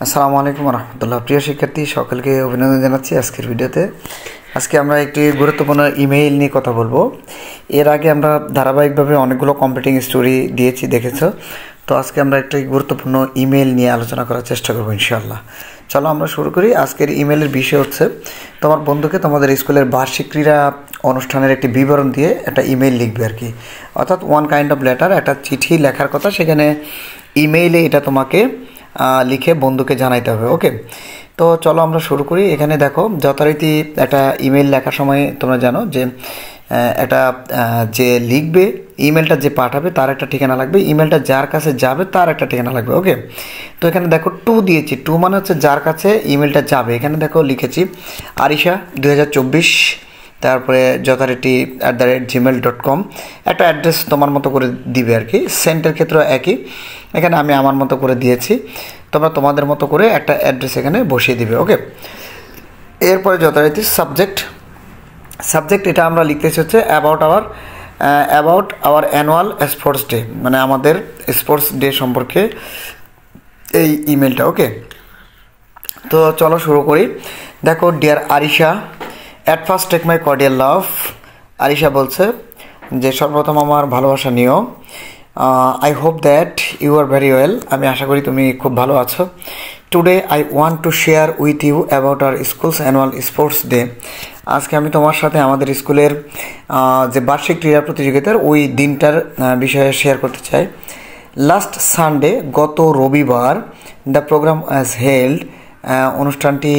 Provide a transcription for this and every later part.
আসসালামু আলাইকুম রহমতুল্লাহ। প্রিয় শিক্ষার্থী সকলকে অভিনন্দন জানাচ্ছি আজকের ভিডিওতে। আজকে আমরা একটি গুরুত্বপূর্ণ ইমেইল নিয়ে কথা বলবো। এর আগে আমরা ধারাবাহিকভাবে অনেকগুলো কম্পিটিং স্টোরি দিয়েছি, দেখেছো। তো আজকে আমরা একটি গুরুত্বপূর্ণ ইমেইল নিয়ে আলোচনা করার চেষ্টা করবো ইনশাআল্লাহ। চলো আমরা শুরু করি। আজকের ইমেইলের বিষয় হচ্ছে তোমার বন্ধুকে তোমাদের স্কুলের বার্ষিক ক্রীড়া অনুষ্ঠানের একটি বিবরণ দিয়ে একটা ইমেইল লিখবে আর কি, অর্থাৎ ওয়ান কাইন্ড অফ লেটার, একটা চিঠি লেখার কথা, সেখানে ইমেইলে এটা তোমাকে লিখে বন্ধুকে জানাইতে হবে। ওকে, তো চলো আমরা শুরু করি। এখানে দেখো, যথারীতি একটা ইমেল লেখার সময় তোমরা জানো যে একটা যে লিখবে, ইমেলটা যে পাঠাবে তার একটা ঠিকানা লাগবে, ইমেলটা যার কাছে যাবে তার একটা ঠিকানা লাগবে। ওকে, তো এখানে দেখো টু দিয়েছি, টু মানে হচ্ছে যার কাছে ইমেলটা যাবে। এখানে দেখো লিখেছি আরিশা 2024, তারপরে যথারীতি @gmail.com, একটা অ্যাড্রেস তোমার মতো করে দিবে আর কি। সেন্টের ক্ষেত্রে একই, এখানে আমি আমার মতো করে দিয়েছি, তোমরা তোমাদের মতো করে একটা অ্যাড্রেস এখানে বসিয়ে দিবে। ওকে, এরপরে যথারীতি সাবজেক্ট এটা আমরা লিখতেছি হচ্ছে about our annual sports day, মানে আমাদের স্পোর্টস ডে সম্পর্কে এই ইমেলটা। ওকে, তো চলো শুরু করি। দেখো, dear Arisha, at first take my cordial love. Arisha বলছে যে সর্বপ্রথম আমার ভালোবাসা নিও। I hope that you are very well, আমি আশা করি তুমি খুব ভালো আছো। Today I want to share with you about our school's annual sports day. আজকে আমি তোমার সাথে আমাদের স্কুলের যে বার্ষিক ক্রীড়া প্রতিযোগিতার ওই দিনটার বিষয়ে শেয়ার করতে চাই। লাস্ট সানডে, গত রবিবার, দ্য প্রোগ্রাম অ্যাজ হেল্ড, অনুষ্ঠানটি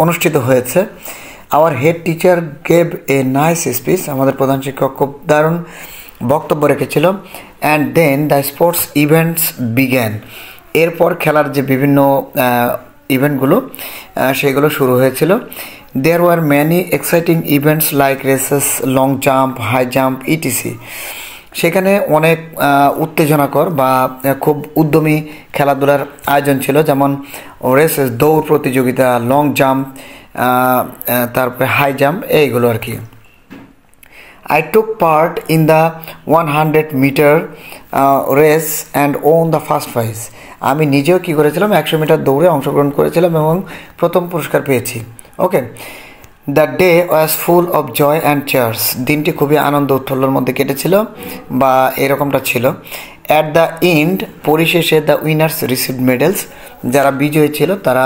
অনুষ্ঠিত হয়েছে। Our head teacher gave a nice speech, আমাদের প্রধান শিক্ষক খুব দারুণ বক্তব্য রেখেছিল। And then the sports events began, এরপর খেলার যে বিভিন্ন ইভেন্টগুলো সেগুলো শুরু হয়েছিল। There were many exciting events like races, long jump, high jump, ETC. সেখানে অনেক উত্তেজনাকর বা খুব উদ্যমী খেলাধুলার আয়োজন ছিল, যেমন রেসেস, দৌড় প্রতিযোগিতা, লং জাম্প, তারপরে হাই জাম্প, এইগুলো আর কি। I took part in the 100 meter race and won the first prize. আমি নিজেও কী করেছিলাম, 100 মিটার দৌড়ে অংশগ্রহণ করেছিলাম এবং প্রথম পুরস্কার পেয়েছি। Okay, the day was full of joy and cheers, দিনটি খুবই আনন্দ উৎফুল্লর মধ্যে কেটেছিল বা এরকমটা ছিল। অ্যাট দ্য এন্ড, পরিশেষে, দ্য উইনার্স রিসিভড মেডেলস, যারা বিজয়ী ছিল তারা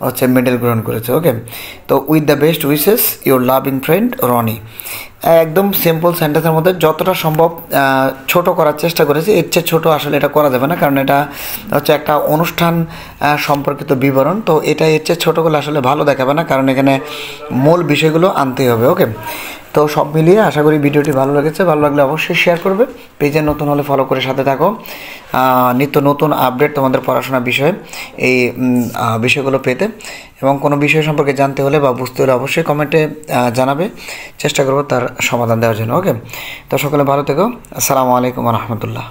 হচ্ছে মেডেল গ্রহণ করেছে। ওকে, তো with the best wishes, your loving friend Rony. একদম সিম্পল সেন্টেন্সের মধ্যে যতটা সম্ভব ছোট করার চেষ্টা করেছি। এর চেয়ে ছোটো আসলে এটা করা যাবে না, কারণ এটা হচ্ছে একটা অনুষ্ঠান সম্পর্কিত বিবরণ। তো এটা এর চেয়ে ছোটো করলে আসলে ভালো দেখাবে না, কারণ এখানে মূল বিষয়গুলো আনতেই হবে। ওকে, তো সব মিলিয়ে আশা করি ভিডিওটি ভালো লেগেছে। ভালো লাগলে অবশ্যই শেয়ার করবে, পেজে নতুন হলে ফলো করে সাথে থাকো। নিত্য নতুন আপডেট তোমাদের পড়াশোনার বিষয়ে, এই বিষয়গুলো পেতে এবং কোনো বিষয় সম্পর্কে জানতে হলে বা বুঝতে হলে অবশ্যই কমেন্টে জানাবে, চেষ্টা করবো তার সমাধান দেওয়ার জন্য। ওকে, তো সকলে ভালো থেকো। আসসালামু আলাইকুম রহমতুল্লাহ।